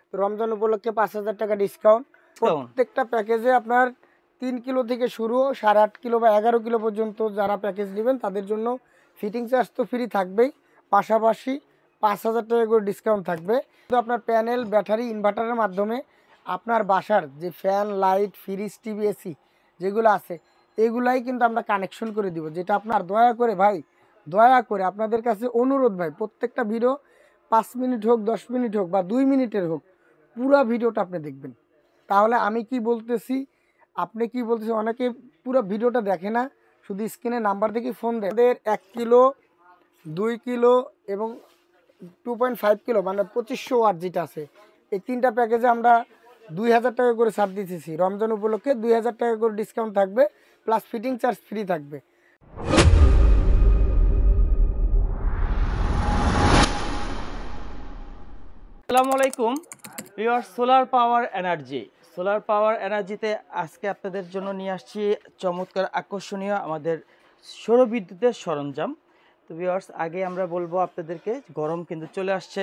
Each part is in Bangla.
তো রমজান উপলক্ষে 5,000 টাকা ডিসকাউন্ট। প্রত্যেকটা প্যাকেজে আপনার 3 কিলো থেকে শুরু 8.5 কিলো বা 11 কিলো পর্যন্ত যারা প্যাকেজ নেবেন তাদের জন্য ফিটিং চার্জ তো ফ্রি থাকবেই, পাশাপাশি 5,000 টাকা করে ডিসকাউন্ট থাকবে। তো আপনার প্যানেল, ব্যাটারি, ইনভার্টারের মাধ্যমে আপনার বাসার যে fan, light, fridge, TV, AC যেগুলো আছে এগুলাই কিন্তু আমরা কানেকশন করে দিব। যেটা আপনার দয়া করে ভাই, দয়া করে আপনাদের কাছে অনুরোধ ভাই, প্রত্যেকটা ভিডিও 5 মিনিট হোক, 10 মিনিট হোক বা 2 মিনিটের হোক, পুরো ভিডিওটা আপনি দেখবেন। তাহলে আমি কি বলতেছি, আপনি কি বলতেছেন, অনেকে পুরো ভিডিওটা দেখে না, শুধু স্ক্রিনে নাম্বার দেখে ফোন দেয়। আমাদের 1 কিলো, 2 কিলো এবং 2.5 কিলো মানে 2500 ওয়াট যেটা আছে, এই 3টা প্যাকেজে আমরা 2,000 টাকা করে ছাড় দিতেছি। রমজান উপলক্ষে 2,000 টাকা করে ডিসকাউন্ট থাকবে, প্লাস ফিটিং চার্জ ফ্রি থাকবে। আসসালামু আলাইকুম ভিউয়ার্স, সোলার পাওয়ার এনার্জিতে আজকে আপনাদের জন্য নিয়ে আসছি চমৎকার আকর্ষণীয় আমাদের সৌরবিদ্যুতের সরঞ্জাম। তো ভিউয়ার্স, আগে আমরা বলবো আপনাদেরকে, গরম কিন্তু চলে আসছে,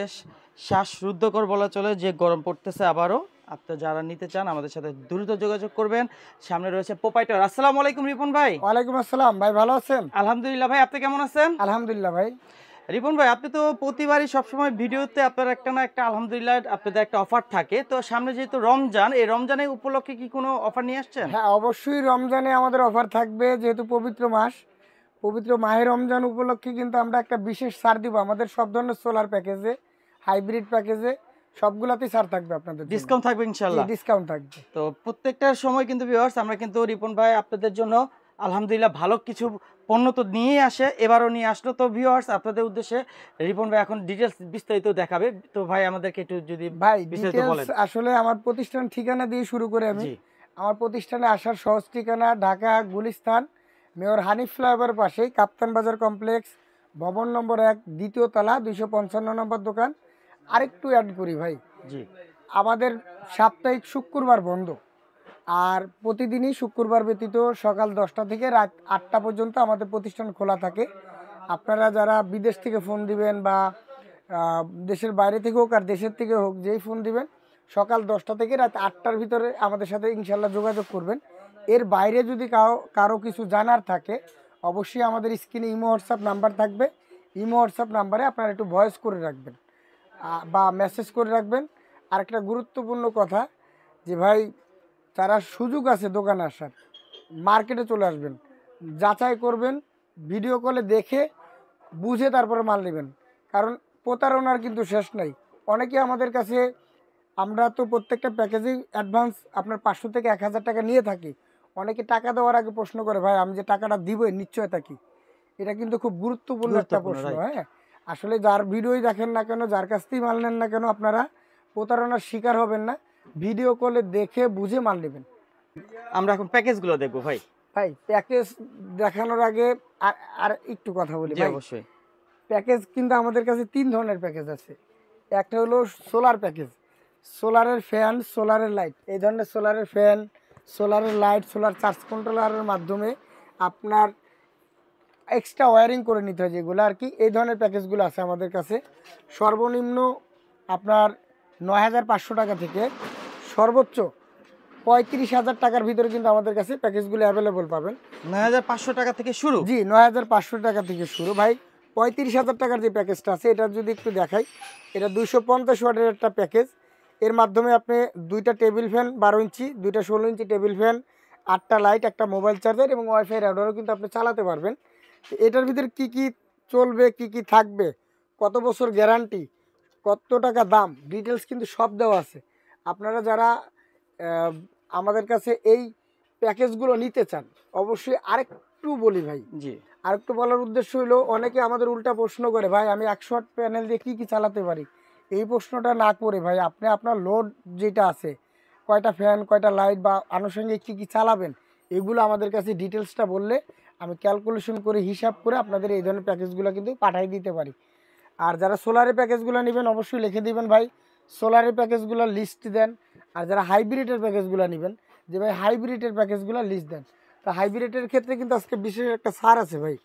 শ্বাসরুদ্ধকর বলা চলে, যে গরম পড়তেছে আবারও। আপনারা যারা নিতে চান আমাদের সাথে দ্রুত যোগাযোগ করবেন। সামনে রয়েছে প্রোপাইটার। আসসালামু আলাইকুম রিপন ভাই। ওয়ালাইকুম আসসালাম ভাই, ভালো আছেন? আলহামদুলিল্লাহ ভাই, আপনি কেমন আছেন? আলহামদুলিল্লাহ ভাই। রিপন ভাই, আপনি তো প্রতিবারই সবসময় ভিডিওতে আপনার একটা না একটা আলহামদুলিল্লাহ আপনাদের একটা অফার থাকে, তো সামনে যেহেতু রমজান, এই রমজানের উপলক্ষে কি কোনো অফার নিয়ে আসছেন? হ্যাঁ, অবশ্যই রমজানে আমাদের অফার থাকবে। যেহেতু পবিত্র মাস, পবিত্র মাহে রমজান উপলক্ষে কিন্তু আমরা একটা বিশেষ ছাড় দিব আমাদের সব ধরনের সোলার প্যাকেজে, হাইব্রিড প্যাকেজে, সবগুলাতেই ছাড় থাকবে আপনাদের। ডিসকাউন্ট থাকবে ইনশাআল্লাহ। ডিসকাউন্ট থাকবে। তো প্রত্যেকটা সময় কিন্তু ভিউয়ার্স, আমরা কিন্তু রিপন ভাই আপনাদের জন্য আলহামদুলিল্লাহ ভালো কিছু পণ্য তো নিয়ে আসে, এবারও নিয়ে আসলো। তো ভিউয়ার্স, আপনাদের উদ্দেশ্যে রিপন ভাই এখন ডিটেলস বিস্তারিত দেখাবে। তো ভাই আমাদেরকে একটু যদি ভাই বিস্তারিত বলেন। আসলে আমার প্রতিষ্ঠান ঠিকানা দিয়ে শুরু করে আমি। আমার প্রতিষ্ঠানে আসার সহজ ঠিকানা ঢাকা গুলিস্তান, মেয়র হানিফ ফ্লাইওভার পাশেই কাপ্তান বাজার কমপ্লেক্স, ভবন নম্বর 1, দ্বিতীয় তলা, 255 নম্বর দোকান। আরেকটু অ্যাড করি ভাই, জি, আমাদের সাপ্তাহিক শুক্রবার বন্ধ, আর প্রতিদিনই শুক্রবার ব্যতীত সকাল 10টা থেকে রাত 8টা পর্যন্ত আমাদের প্রতিষ্ঠান খোলা থাকে। আপনারা যারা বিদেশ থেকে ফোন দিবেন বা দেশের বাইরে থেকে হোক আর দেশের থেকে হোক, যেই ফোন দিবেন সকাল 10টা থেকে রাত 8টার ভিতরে আমাদের সাথে ইনশাল্লাহ যোগাযোগ করবেন। এর বাইরে যদি কারো কিছু জানার থাকে, অবশ্যই আমাদের স্ক্রিনে ইমো হোয়াটসঅ্যাপ নাম্বার থাকবে। ইমো হোয়াটসঅ্যাপ নাম্বারে আপনারা একটু ভয়েস করে রাখবেন বা মেসেজ করে রাখবেন। আর একটা গুরুত্বপূর্ণ কথা, যে ভাই যারা সুযোগ আছে দোকানে আসার, মার্কেটে চলে আসবেন, যাচাই করবেন, ভিডিও কলে দেখে বুঝে তারপরে মাল নেবেন। কারণ প্রতারণার কিন্তু শেষ নাই। অনেকে আমাদের কাছে, আমরা তো প্রত্যেকটা প্যাকেজেই অ্যাডভান্স আপনার 500 থেকে 1,000 টাকা নিয়ে থাকি। অনেকে টাকা দেওয়ার আগে প্রশ্ন করে, ভাই আমি যে টাকাটা দিবই নিশ্চয়তা কি? এটা কিন্তু খুব গুরুত্বপূর্ণ একটা প্রশ্ন। হ্যাঁ, আসলে যার ভিডিওই দেখেন না কেন, যার কাছ থেকেই মাল নেন না কেন, আপনারা প্রতারণার শিকার হবেন না। ভিডিও কলে দেখে বুঝে মাল নেবেন। আমরা এখন প্যাকেজগুলো দেখবো ভাই। ভাই প্যাকেজ দেখানোর আগে আর একটু কথা বলি ভাই। অবশ্যই। প্যাকেজ কিন্তু আমাদের কাছে 3 ধরনের প্যাকেজ আছে। একটা হলো সোলার প্যাকেজ, সোলারের ফ্যান, সোলারের লাইট। এই ধরনের সোলারের ফ্যান, সোলারের লাইট, সোলার চার্জ কন্ট্রোলারের মাধ্যমে আপনার এক্সট্রা ওয়্যারিং করে নিতে হয় যেগুলো আর কি, এই ধরনের প্যাকেজগুলো আছে আমাদের কাছে। সর্বনিম্ন আপনার 9,500 টাকা থেকে সর্বোচ্চ 35,000 টাকার ভিতরে কিন্তু আমাদের কাছে প্যাকেজগুলো অ্যাভেলেবল পাবেন। 9,500 টাকা থেকে শুরু? জি, 9,500 টাকা থেকে শুরু ভাই। 35,000 টাকার যে প্যাকেজটা আছে, এটা যদি একটু দেখাই, এটা 250 ওয়াটের একটা প্যাকেজ। এর মাধ্যমে আপনি 2টা টেবিল ফ্যান 12 ইঞ্চি, 2টা 16 ইঞ্চি টেবিল ফ্যান, 8টা লাইট, একটা মোবাইল চার্জার এবং ওয়াইফাই রাউটারও কিন্তু আপনি চালাতে পারবেন। এটার ভিতরে কি কি চলবে, কি কি থাকবে, কত বছর গ্যারান্টি, কত টাকা দাম, ডিটেলস কিন্তু সব দেওয়া আছে। আপনারা যারা আমাদের কাছে এই প্যাকেজগুলো নিতে চান, অবশ্যই আরেকটু বলি ভাই। জি, আরেকটু বলার উদ্দেশ্য হলো, অনেকে আমাদের উল্টা প্রশ্ন করে, ভাই আমি 100 ওয়াট প্যানেল দিয়ে কী কী চালাতে পারি? এই প্রশ্নটা না করে ভাই, আপনি আপনার লোড যেটা আছে, কয়টা ফ্যান, কয়টা লাইট বা আনুষঙ্গিক কী কী চালাবেন, এগুলো আমাদের কাছে ডিটেলসটা বললে আমি ক্যালকুলেশন করে হিসাব করে আপনাদের এই ধরনের প্যাকেজগুলো কিন্তু পাঠিয়ে দিতে পারি। আর যারা সোলারের প্যাকেজগুলো নেবেন, অবশ্যই লিখে দিবেন ভাই, সোলারের প্যাকেজগুলো লিস্ট দেন। আর যারা হাইব্রিডের প্যাকেজগুলো নেবেন, যে ভাই হাইব্রিডের প্যাকেজগুলো লিস্ট দেন। তো হাইব্রিডের ক্ষেত্রে কিন্তু আজকে বিশেষ একটা ছাড় আছে ভাই।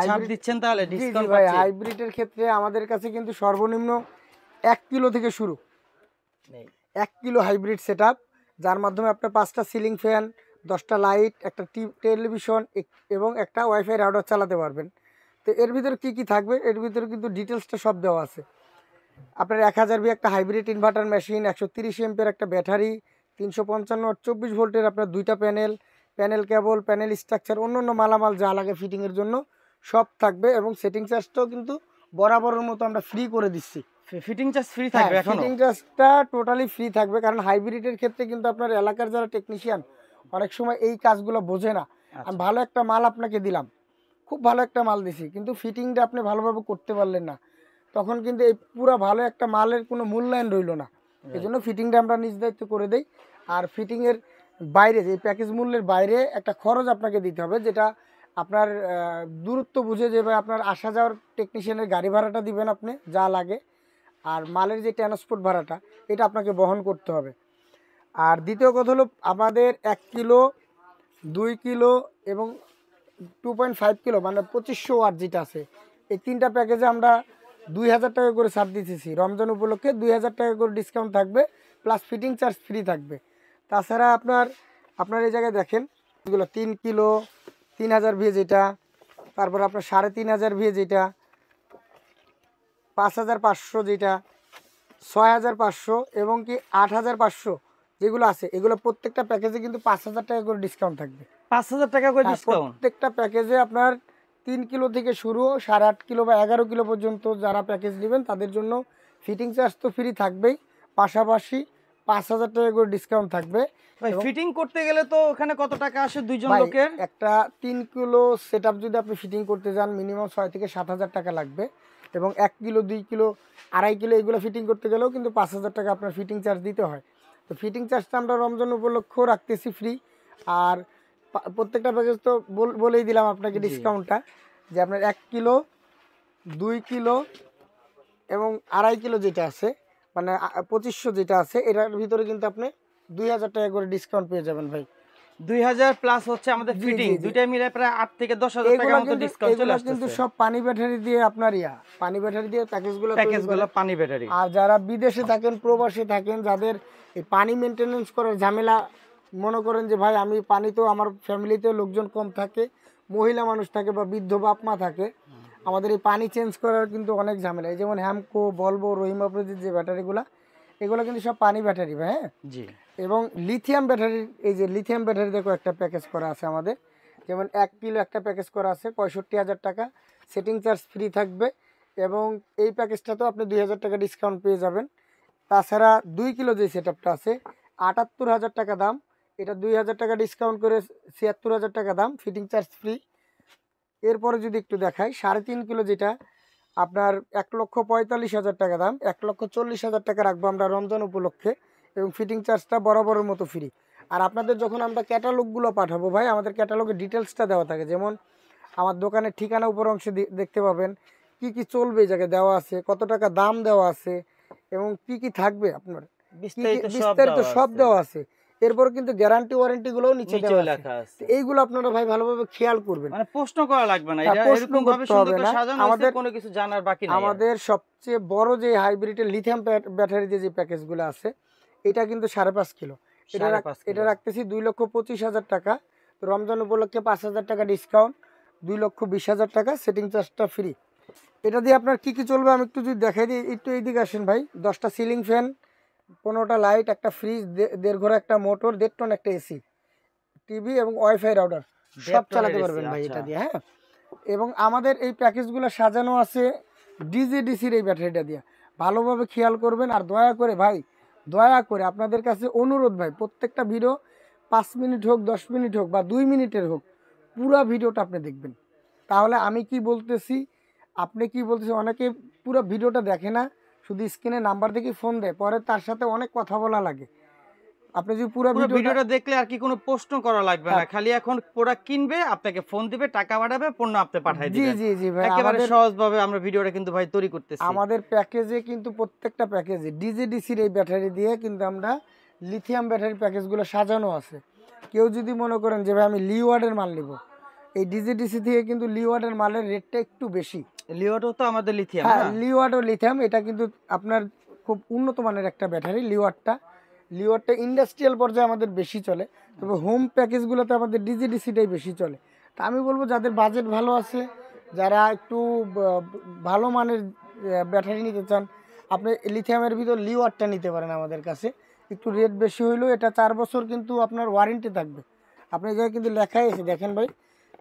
ছাড় দিচ্ছেন তাহলে? ডিসকাউন্ট ভাই হাইব্রিডের ক্ষেত্রে আমাদের কাছে কিন্তু সর্বনিম্ন 1 কিলো থেকে শুরু, নেই। 1 কিলো হাইব্রিড সেট আপ, যার মাধ্যমে আপনার 5টা সিলিং ফ্যান, 10টা লাইট, একটা টেলিভিশন এবং একটা ওয়াইফাই রাউটার চালাতে পারবেন। তো এর ভিতরে কি কি থাকবে, এর ভিতরে কিন্তু ডিটেলসটা সব দেওয়া আছে। আপনার 1000 ভি একটা হাইব্রিড ইনভার্টার মেশিন, 130 এমপিয়ার একটা ব্যাটারি, 355 ওয়াট 24 ভোল্টের আপনার 2টা প্যানেল কেবল, প্যানেল স্ট্রাকচার, অন্য মালামাল যা লাগে ফিটিংয়ের জন্য সব থাকবে। এবং সেটিং চার্জটাও কিন্তু বরাবরের মতো আমরা ফ্রি করে দিচ্ছি। ফিটিং চার্জ ফ্রি থাকবে এখনো? ফিটিং চার্জটা টোটালি ফ্রি থাকবে, কারণ হাইব্রিডের ক্ষেত্রে কিন্তু আপনার এলাকার যারা টেকনিশিয়ান অনেক সময় এই কাজগুলো বোঝে না। আমি ভালো একটা মাল আপনাকে দিলাম, খুব ভালো একটা মাল দিছি, কিন্তু ফিটিংটা আপনি ভালোভাবে করতে পারলেন না, তখন কিন্তু এই পুরো ভালো একটা মালের কোনো মূল্যায়ন রইল না। এই জন্য ফিটিংটা আমরা নিজ দায়িত্ব করে দেই। আর ফিটিংয়ের বাইরে, যে প্যাকেজ মূল্যের বাইরে একটা খরচ আপনাকে দিতে হবে, যেটা আপনার দূরত্ব বুঝে যে ভাই আপনার আসা যাওয়ার টেকনিশিয়ানের গাড়ি ভাড়াটা দিবেন আপনি যা লাগে, আর মালের যে ট্রান্সপোর্ট ভাড়াটা এটা আপনাকে বহন করতে হবে। আর দ্বিতীয় কথা হলো আমাদের 1 কিলো, 2 কিলো এবং 2.5 কিলো মানে 2500 ওয়াট যেটা আছে, এই 3টা প্যাকেজে আমরা 2000 টাকা করে ছাড় দিতেছি। রমজান উপলক্ষে 2000 টাকা করে ডিসকাউন্ট থাকবে, প্লাস ফিটিং চার্জ ফ্রি থাকবে। তাছাড়া আপনার এই জায়গায় দেখেন এগুলো 3 কিলো, 3000 ভি যেটা, তারপর আপনার 3500 ভি যেটা, 5500 যেটা, 6500 এবং কি 8500 যেগুলো আছে, এগুলো প্রত্যেকটা প্যাকেজে কিন্তু 5000 টাকা করে ডিসকাউন্ট থাকবে। 5000 টাকা করে ডিসকাউন্ট? প্রত্যেকটা প্যাকেজে আপনার 3 কিলো থেকে শুরু 8.5 কিলো বা 11 কিলো পর্যন্ত যারা প্যাকেজ নেবেন তাদের জন্য ফিটিং চার্জ তো ফ্রি থাকবেই, পাশাপাশি 5000 টাকা করে ডিসকাউন্ট থাকবে। ভাই ফিটিং করতে গেলে তো ওখানে কত টাকা আসে দুইজন ভাই, লোকের? একটা 3 কিলো সেটআপ যদি আপনি ফিটিং করতে যান মিনিমাম 6 থেকে 7000 টাকা লাগবে। এবং 1 কিলো, 2 কিলো, 2.5 কিলো এগুলো ফিটিং করতে গেলেও কিন্তু 5000 টাকা আপনার ফিটিং চার্জ দিতে হয়। তো ফিটিং চার্জটা আমরা রমজান উপলক্ষেও রাখতেছি ফ্রি। আর প্রত্যেকটা প্যাকেজ তো বলেই দিলাম আপনাকে ডিসকাউন্টটা, যে আপনার 1 কিলো, 2 কিলো এবং 2.5 কিলো যেটা আছে মানে 2500 যেটা আছে, এটার ভিতরে কিন্তু আপনি 2000 টাকা করে ডিসকাউন্ট পেয়ে যাবেন ভাই। 2000 প্লাস হচ্ছে আমাদের ফিটিং, দুইটাই মিলে প্রায় 8 থেকে 10000 টাকার মতো ডিসকাউন্ট চলে আসছে। কিন্তু সব পানি ব্যাটারি দিয়ে আপনার পানি ব্যাটারি দিয়ে প্যাকেজগুলো পানি ব্যাটারি। আর যারা বিদেশে থাকেন, প্রবাসে থাকেন, যাদের এই পানি মেনটেনেন্স করার ঝামেলা, মনে করেন যে ভাই আমি পানি তো আমার ফ্যামিলিতে লোকজন কম থাকে, মহিলা মানুষ থাকে বা বৃদ্ধ বাপ মা থাকে, আমাদের এই পানি চেঞ্জ করার কিন্তু অনেক ঝামেলা। এই যেমন হ্যামকো, বলবো, রহিমা প্রজির যে ব্যাটারিগুলো, এগুলো কিন্তু সব পানি ব্যাটারি ভাই। হ্যাঁ জি। এবং লিথিয়াম ব্যাটারি, এই যে লিথিয়াম ব্যাটারি দেখো একটা প্যাকেজ করা আছে আমাদের, যেমন 1 কিলো একটা প্যাকেজ করা আছে 65,000 টাকা, সেটিং চার্জ ফ্রি থাকবে। এবং এই প্যাকেজটাতেও আপনি 2000 টাকা ডিসকাউন্ট পেয়ে যাবেন। তাছাড়া 2 কিলো যে সেটআপটা আছে 78,000 টাকা দাম, এটা 2000 টাকা ডিসকাউন্ট করে 76,000 টাকা দাম, ফিটিং চার্জ ফ্রি। এরপরে যদি একটু দেখাই 3.5 কিলো যেটা আপনার 1,45,000 টাকা দাম, 1,40,000 টাকা রাখবো আমরা রমজান উপলক্ষে, এবং ফিটিং চার্জটা বরাবরের মতো ফ্রি। আর আপনাদের যখন আমরা ক্যাটালগুলো পাঠাবো ভাই, আমাদের ক্যাটালগের ডিটেলসটা দেওয়া থাকে, যেমন আমার দোকানের ঠিকানা উপর অংশে দেখতে পাবেন, কি কি চলবে এই জায়গায় দেওয়া আছে, কত টাকা দাম দেওয়া আছে, এবং কি কি থাকবে আপনার বিস্তারিত সব দেওয়া আছে। এরপর কিন্তু গ্যারান্টি ওয়ারেন্টি গুলোও নিচে দেওয়া আছে। এইগুলো আপনারা ভাই ভালোভাবে খেয়াল করবেন, মানে প্রশ্ন করা লাগবে না, এটা এরকম ভাবে সুন্দর করে সাজানো আছে, কোনো কিছু জানার বাকি নাই। আমাদের সবচেয়ে বড় যে হাইব্রিডের লিথিয়াম ব্যাটারি যে প্যাকেজগুলো আছে, এটা কিন্তু 5.5 কিলো, এটা রাখতেছি 2,25,000 টাকা। রমজান উপলক্ষে 5,000 টাকা ডিসকাউন্ট, 2,20,000 টাকা, সেটিং চার্জটা ফ্রি। এটা দিয়ে আপনার কি কি চলবে আমি একটু যদি দেখাই দিই, একটু এইদিকে আসেন ভাই। 10টা সিলিং ফ্যান, 15টা লাইট, একটা ফ্রিজ, 1.5 ঘোড়া একটা মোটর, 1.5 টন একটা এসি, টিভি এবং ওয়াইফাই রাউটার সব চালাতে পারবেন ভাই এটা দিয়ে। হ্যাঁ, এবং আমাদের এই প্যাকেজগুলো সাজানো আছে ডিজিডিসির এই ব্যাটারিটা দিয়ে, ভালোভাবে খেয়াল করবেন। আর দয়া করে আপনাদের কাছে অনুরোধ ভাই, প্রত্যেকটা ভিডিও 5 মিনিট হোক, 10 মিনিট হোক বা 2 মিনিটের হোক, পুরো ভিডিওটা আপনি দেখবেন। তাহলে আমি কি বলতেছি, আপনি কি বলতেছেন, অনেকে পুরো ভিডিওটা দেখে না, শুধু স্ক্রিনে নাম্বার দেখে ফোন দেয়, পরে তার সাথে অনেক কথা বলা লাগে। আপনি যদি পুরো ভিডিওটা দেখলে আর কি কোনো প্রশ্ন করা লাগবে না, খালি এখন প্রোডাক্ট কিনবে, আপনাকে ফোন দিবে, টাকা পাঠাবে, পণ্য আপনি পাঠিয়ে দিবেন। জি জি জি ভাই, একেবারে সহজভাবে আমরা ভিডিওটা কিন্তু ভাই তৈরি করতেছি। আমাদের প্যাকেজে কিন্তু প্রত্যেকটা প্যাকেজে ডিজিডিসির এই ব্যাটারি দিয়ে কিন্তু আমরা লিথিয়াম ব্যাটারি প্যাকেজগুলো সাজানো আছে। কেউ যদি মনে করেন যে ভাই আমি লিওয়ার্ডের মাল নিব, এই ডিজিডিসি থেকে কিন্তু লিওয়ার্ডের মালের রেটটা একটু বেশি। লিওয়ার্ডও তো আমাদের লিথিয়াম। হ্যাঁ, লিওয়ার্ড ও লিথিয়াম, এটা কিন্তু আপনার খুব উন্নত মানের একটা ব্যাটারি লিওয়ারটা ইন্ডাস্ট্রিয়াল পর্যায়ে আমাদের বেশি চলে, তবে হোম প্যাকেজগুলোতে আমাদের ডিজিডিসিটাই বেশি চলে। তা আমি বলবো যাদের বাজেট ভালো আছে, যারা একটু ভালো মানের ব্যাটারি নিতে চান, আপনি লিথিয়ামের ভিতর লিওয়ারটা নিতে পারেন আমাদের কাছে। একটু রেট বেশি হইলেও এটা 4 বছর কিন্তু আপনার ওয়ারেন্টি থাকবে। আপনি জায়গায় কিন্তু লেখাই আছে, দেখেন ভাই,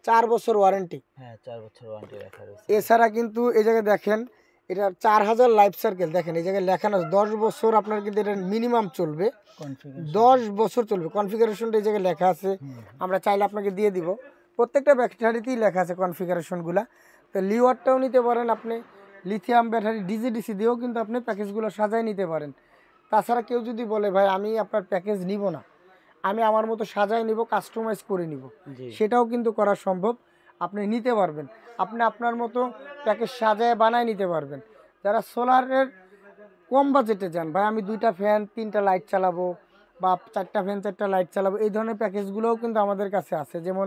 4 বছর ওয়ারেন্টি। হ্যাঁ 4 বছর ওয়ারেন্টি লেখা রয়েছে। এছাড়া কিন্তু এই জায়গায় দেখেন এটা 4000 লাইফ সার্কেল, দেখেন এই জায়গায় লেখানো আছে 10 বছর আপনার কিন্তু এটা মিনিমাম চলবে, 10 বছর চলবে। কনফিগারেশনটা এই জায়গায় লেখা আছে, আমরা চাইলে আপনাকে দিয়ে দিব। প্রত্যেকটা ব্যাটারিতেই লেখা আছে কনফিগারেশনগুলো। তো লিওয়ারটাও নিতে পারেন আপনি, লিথিয়াম ব্যাটারি ডিজিডিসি দিয়েও কিন্তু আপনি প্যাকেজগুলো সাজায় নিতে পারেন। তাছাড়া কেউ যদি বলে ভাই আমি আপনার প্যাকেজ নিব না, আমি আমার মতো সাজায় নিব, কাস্টমাইজ করে নিব, সেটাও কিন্তু করা সম্ভব, আপনি নিতে পারবেন। আপনি আপনার মতো প্যাকেজ সাজায় বানায় নিতে পারবেন। যারা সোলারের কম বাজেটে যান, ভাই আমি 2টা ফ্যান 3টা লাইট চালাবো বা 4টা ফ্যান 4টা লাইট চালাবো, এই ধরনের প্যাকেজগুলোও কিন্তু আমাদের কাছে আছে। যেমন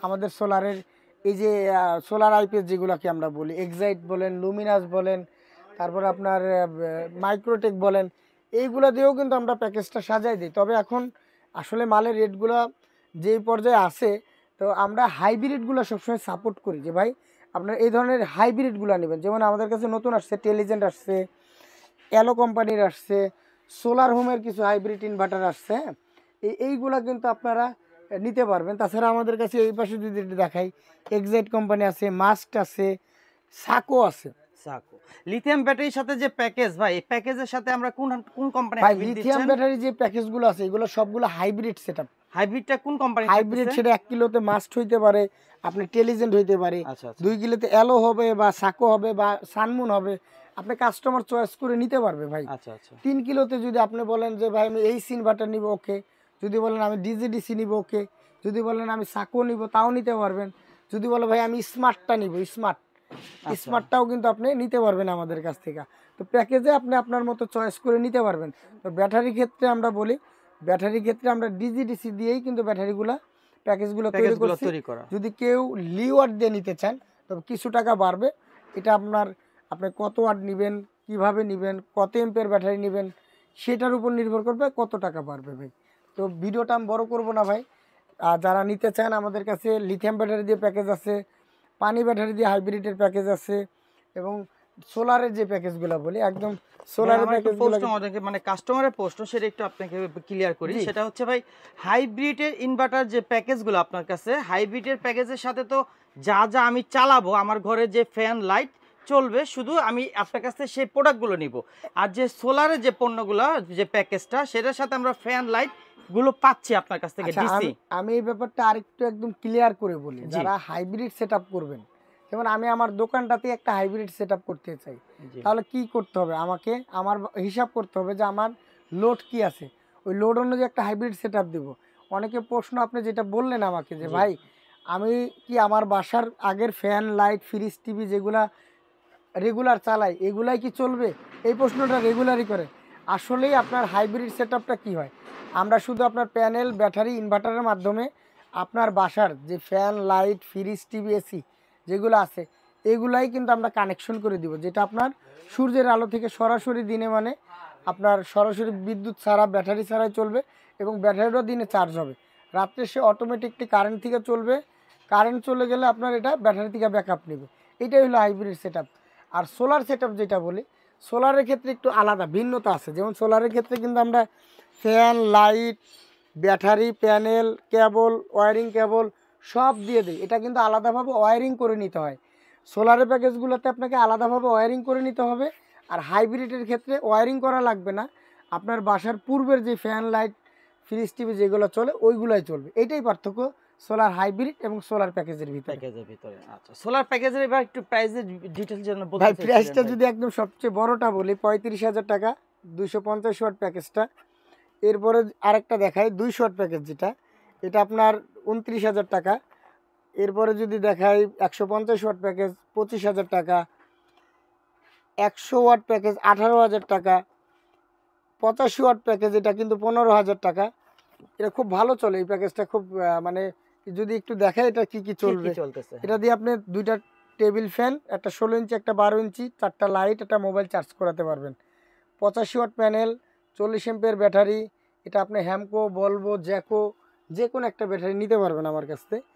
আমাদের সোলারের এই যে সোলার আইপিএস যেগুলোকে আমরা বলি, এক্সাইট বলেন, লুমিনাস বলেন, তারপর আপনার মাইক্রোটেক বলেন, এইগুলো দিয়েও কিন্তু আমরা প্যাকেজটা সাজাই দিই। তবে এখন আসলে মালের রেটগুলো যেই পর্যায়ে আছে, তো আমরা হাইব্রিডগুলো সবসময় সাপোর্ট করি যে ভাই আপনার এই ধরনের হাইব্রিডগুলো নেবেন। যেমন আমাদের কাছে নতুন আসছে টেলিজেন্ট আসছে, অ্যালো কোম্পানির আসছে, সোলার হোমের কিছু হাইব্রিড ইনভার্টার আসছে। হ্যাঁ, এইগুলা কিন্তু আপনারা নিতে পারবেন। তাছাড়া আমাদের কাছে এই পাশে যদি দেখাই, এক্সাইট কোম্পানি আছে, মাস্ট আছে, সাকো আছে। সাকো লিথিয়াম ব্যাটারির সাথে যে প্যাকেজ, ভাই এই প্যাকেজের সাথে আমরা কোন কোন কোম্পানি ভাই লিথিয়াম ব্যাটারি যে প্যাকেজগুলো আছে এগুলো সবগুলো হাইব্রিড সেটআপ। হাইব্রিডটা কোন কোম্পানি? হাইব্রিড সেটা 1 কিলোতে মাস্ট হইতে পারে, আপনি টেলিজেন্ট হইতে পারে, আচ্ছা 2 কিলোতে অ্যালো হবে বা সাকো হবে বা সানমুন হবে, আপনি কাস্টমার চয়েস করে নিতে পারবে ভাই। আচ্ছা 3 কিলোতে যদি আপনি বলেন যে ভাই আমি এই ইনভার্টার নিব, ওকে। যদি বলেন আমি ডিজিডিসি নিব, ওকে। যদি বলেন আমি সাকো নিব, তাও নিতে পারবেন। যদি বলে ভাই আমি স্মার্টটা নিব, স্মার্টটাও কিন্তু আপনি নিতে পারবেন আমাদের কাছ থেকে। তো প্যাকেজে আপনি আপনার মতো চয়েস করে নিতে পারবেন। তো ব্যাটারির ক্ষেত্রে আমরা বলি, ব্যাটারির ক্ষেত্রে আমরা ডিজিডিসি দিয়েই কিন্তু প্যাকেজগুলো তৈরি করা। যদি কেউ লিওয়ার দিয়ে নিতে চান তবে কিছু টাকা বাড়বে। এটা আপনি কত ওয়াট নেবেন, কিভাবে নেবেন, কত এম্পের ব্যাটারি নেবেন, সেটার উপর নির্ভর করবে কত টাকা বাড়বে ভাই। তো ভিডিওটা আমি বড় করব না ভাই। আর যারা নিতে চান আমাদের কাছে লিথিয়াম ব্যাটারি দিয়ে প্যাকেজ আছে, পানি ব্যাটারি দিয়ে হাইব্রিডের প্যাকেজ আছে, এবং সোলারের যে প্যাকেজগুলো বলি একদম সোলারের প্যাকেজগুলো মানে কাস্টমারের প্রশ্ন সেটা একটু আপনাকে ক্লিয়ার করি। সেটা হচ্ছে ভাই হাইব্রিডের ইনভার্টার যে প্যাকেজগুলো আপনার কাছে, হাইব্রিডের প্যাকেজের সাথে তো যা যা আমি চালাবো আমার ঘরে যে ফ্যান লাইট চলবে, শুধু আমি আপনার কাছে সেই প্রোডাক্টগুলো নিব। আর যে সোলারের যে পণ্যগুলো যে প্যাকেজটা, সেটার সাথে আমরা ফ্যান লাইট গুলো পাচ্ছি আপনার কাছ থেকে ডিসি। আমি এই ব্যাপারটা আরেকটু একদম ক্লিয়ার করে বলি, যারা হাইব্রিড সেটআপ করবেন, যেমন আমি আমার দোকানটাতে একটা হাইব্রিড সেটআপ করতে চাই, তাহলে কি করতে হবে, আমাকে আমার হিসাব করতে হবে যে আমার লোড কি আছে, ওই লোড অনুযায়ী একটা হাইব্রিড সেটআপ দেব। অনেকে প্রশ্ন আপনি যেটা বললেন আমাকে যে ভাই আমি কি আমার বাসার আগের ফ্যান লাইট ফ্রিজ টিভি যেগুলা রেগুলার চালাই এগুলাই কি চলবে, এই প্রশ্নটা রেগুলারই করে। আসলেই আপনার হাইব্রিড সেটআপটা কি হয়, আমরা শুধু আপনার প্যানেল ব্যাটারি ইনভার্টারের মাধ্যমে আপনার বাসার যে fan light fridge TV AC যেগুলো আছে এগুলাই কিন্তু আমরা কানেকশন করে দিব, যেটা আপনার সূর্যের আলো থেকে সরাসরি দিনে, মানে আপনার সরাসরি বিদ্যুৎ ছাড়া ব্যাটারি ছাড়াই চলবে, এবং ব্যাটারিটাও দিনে চার্জ হবে। রাত্রে সে অটোমেটিকলি কারেন্ট থেকে চলবে, কারেন্ট চলে গেলে আপনার এটা ব্যাটারি থেকে ব্যাকআপ নেবে। এটাই হলো হাইব্রিড সেটআপ। আর সোলার সেটআপ যেটা বলি, সোলারের ক্ষেত্রে একটু আলাদা ভিন্নতা আছে। যেমন সোলারের ক্ষেত্রে কিন্তু আমরা fan light battery panel cable wiring cable সব দিয়ে দিই, এটা কিন্তু আলাদাভাবে ওয়্যারিং করে নিতে হয়। সোলারের প্যাকেজগুলোতে আপনাকে আলাদাভাবে ওয়্যারিং করে নিতে হবে, আর হাইব্রিডের ক্ষেত্রে ওয়্যারিং করা লাগবে না, আপনার বাসার পূর্বের যে ফ্যান লাইট ফ্রিজ টিভি যেগুলো চলে ওইগুলাই চলবে। এটাই পার্থক্য সোলার হাইব্রিড এবং সোলার প্যাকেজের ভিতরে। আচ্ছা সোলার প্যাকেজের এবার একটু প্রাইসের ডিটেইলস জানার বলতে ভাই, প্রাইসটা যদি একদম সবচেয়ে বড়টা বলি 35,000 টাকা 250 ওয়াট প্যাকেজটা। এরপরে আরেকটা দেখাই 200 ওয়াট প্যাকেজ, যেটা এটা আপনার 29,000 টাকা। এরপরে যদি দেখাই 150 ওয়াট প্যাকেজ 25,000 টাকা, 100 ওয়াট প্যাকেজ 18,000 টাকা, 85 ওয়াট প্যাকেজ এটা কিন্তু 15,000 টাকা। এটা খুব ভালো চলে এই প্যাকেজটা, খুব মানে যদি একটু দেখাই এটা কি কি চলবে। এটা দিয়ে আপনি 2টা টেবিল ফ্যান, একটা 16 ইঞ্চি একটা 12 ইঞ্চি, 4টা লাইট, একটা মোবাইল চার্জ করাতে পারবেন। 85 ওয়াট প্যানেল, 40 এম্পিয়ার ব্যাটারি। এটা আপনি হ্যামকো, বলবো, জ্যাকো যে কোনো একটা ব্যাটারি নিতে পারবেন আমার কাছ থেকে।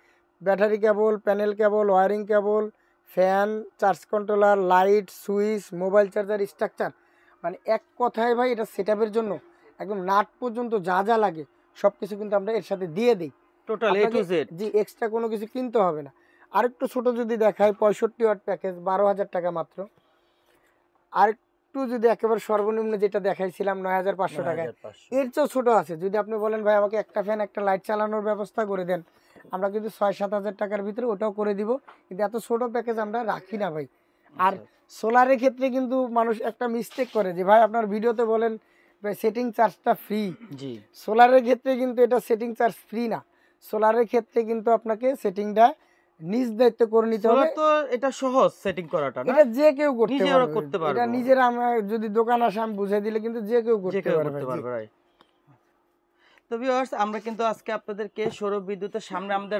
Battery cable, panel cable, wiring cable, fan, charge controller, light, switch, mobile charger, structure, মানে এক কথায় ভাই এটা সেটআপের জন্য একদম নাট পর্যন্ত যা যা লাগে সব কিছু কিন্তু আমরা এর সাথে দিয়ে দিই। Total A to Z. জি, এক্সট্রা কোনো কিছু কিনতে হবে না। আরেকটু ছোট যদি দেখায় 65 ওয়াট প্যাকেজ, 12,000 টাকা মাত্র। আরেকটু যদি একেবারে সর্বনিম্ন যেটা দেখাইছিলাম 9,500 টাকায়, এর চেয়েও ছোট আছে। যদি আপনি বলেন ভাই আমাকে একটা ফ্যান একটা লাইট চালানোর ব্যবস্থা করে দেন, আমরা কিন্তু 6-7 হাজার টাকার ভিতরে ওটাও করে দিব। কিন্তু এত ছোট প্যাকেজ আমরা রাখি না ভাই। আর সোলারের ক্ষেত্রে কিন্তু মানুষ একটা মিস্টেক করে যে ভাই আপনার ভিডিওতে বলেন ভাই সেটিং চার্জটা ফ্রি। জি, সোলারের ক্ষেত্রে কিন্তু এটা সেটিং চার্জ ফ্রি না। সোলারের ক্ষেত্রে কিন্তু আপনাকে সেটিংটা নিজ দায়িত্ব করে নিতে হবে। সোলার তো এটা সহজ সেটিং করাটা না, এটা যে কেউ করতে নিজেরা পারবে। করতে পারবে। এটা নিজেরা আমরা যদি দোকান আসে আমি বুঝিয়ে দিলে কিন্তু যে কেউ যে করতে কেউ পারবে। করতে জি। পারবে, রাইট। তো ভিউয়ার্স, আমরা কিন্তু আজকে আপনাদেরকে সৌর বিদ্যুতের সামনে আমাদের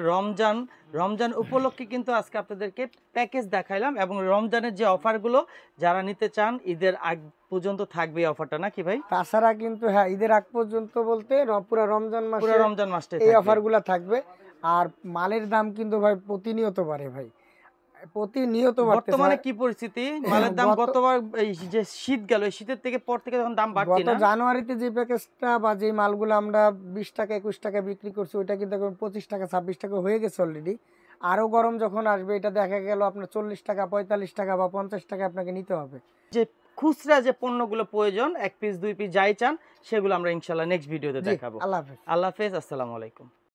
রমজান উপলক্ষে কিন্তু আজকে আপনাদেরকে প্যাকেজ দেখাইলাম, এবং রমজানের যে অফারগুলো যারা নিতে চান ঈদের আগ পর্যন্ত থাকবে এই অফারটা, নাকি ভাই? তাছাড়া কিন্তু হ্যাঁ, ঈদের আগ পর্যন্ত বলতে পুরো রমজান পুরো মাসে রমজান মাসটাই এই থাকবে। অফারগুলো থাকবে। আর মালের দাম কিন্তু ভাই প্রতিনিয়ত বাড়ে ভাই, প্রতিনিয়ত বাড়তেছে। বর্তমানে কি পরিস্থিতি? মালের দাম গত- গতবার এই যে শীত গেল, এই শীতের থেকে পর থেকে তখন দাম বাড়তি গত না? জানুয়ারিতে যে প্যাকেজটা বা যে মালগুলো আমরা 20 টাকা 21 টাকা বিক্রি করছি ওইটা কিন্তু এখন 25 টাকা 26 টাকা হয়ে গেছে অলরেডি। আরো গরম যখন আসবে এটা দেখা গেল আপনার 40 টাকা 45 টাকা বা 50 টাকা আপনাকে নিতে হবে। যে খুচরা যে পণ্যগুলো প্রয়োজন, 1 পিস 2 পিস যাই চান, সেগুলো আমরা ইনশাআল্লাহ নেক্সট ভিডিওতে জি, দেখাবো। আল্লাহ হাফেজ। আল্লাহ হাফেজ, আসসালামু আলাইকুম।